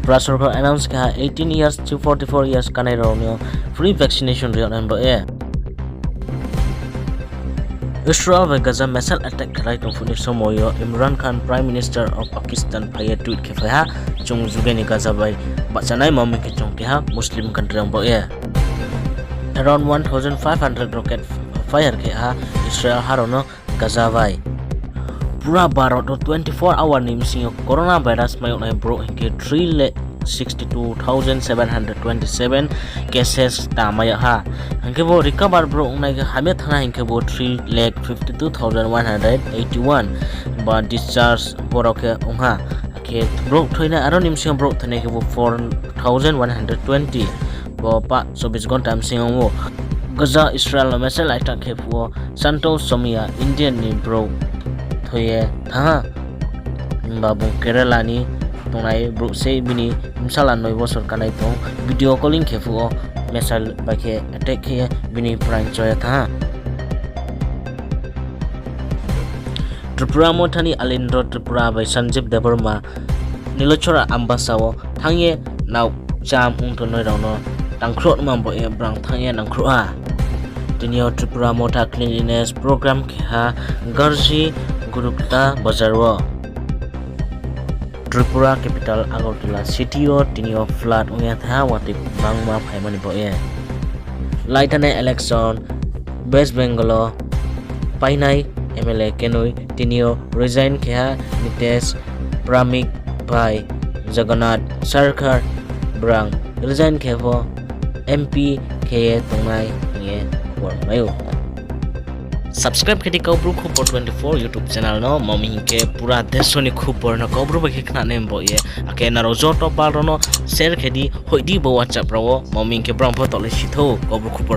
Tripura Sarkar announce ka 18 years to 44 years kanai ronyo free vaccination rion an ba e. Israel ve Gaza missile attack kharai tong phuni somoyo Imran Khan Prime Minister of Pakistan phaya tweet ke phaya chung jugeni Gaza bai bachanai mami ke chung ke ha Muslim country ang ba e. Around 1500 rocket fire ke ha Israel harono Gaza bai. Pura Bharat 24-hour nimsing coronavirus mayok na bro hingke 3,62,727 cases tamaya ha. Hingke bo recover bro na hame thana hingke bo 3,52,181 ba discharge boroke ongha ke bro thoina aro nimsing bro thane ke bo 4,120 bo pa 24 gonta nimsing ngo Gaza Israel missile attack ke bo Santos Somia Indian ni bro thoye tha babu Kerala ni tongai bro sei bini misala noi bosor kanai tong video calling khefu missile bakhe attack khe bini prime joya tha Tripura mothani Alindro Tripura bai Sanjeev Devarma Nilochora ambasawo thangye naw cham ungto noi rauno tangkhro mambo e brang thangye nangkhro a tinio Tripura motha cleanliness program kha garji Gurukta Bazarwa Tripura capital Agartala city o tinio flat ungya tha wati bangma phaimani bo e laitane election West Bengal painai MLA kenoi tinio resign kha Nitesh Pramik Bhai Jagannath Sarkar brang resign khevo MP khe tongai nge warmayo Subscribe kedi kau Bru Khupo 24 YouTube channel no mami ke pura desoni khupor no kau bru bakhe khna nem bo ye ake na rojo to pal no share kedi hoidi bo WhatsApp ro mami ke bram pho tole sitho kau Bru Khupo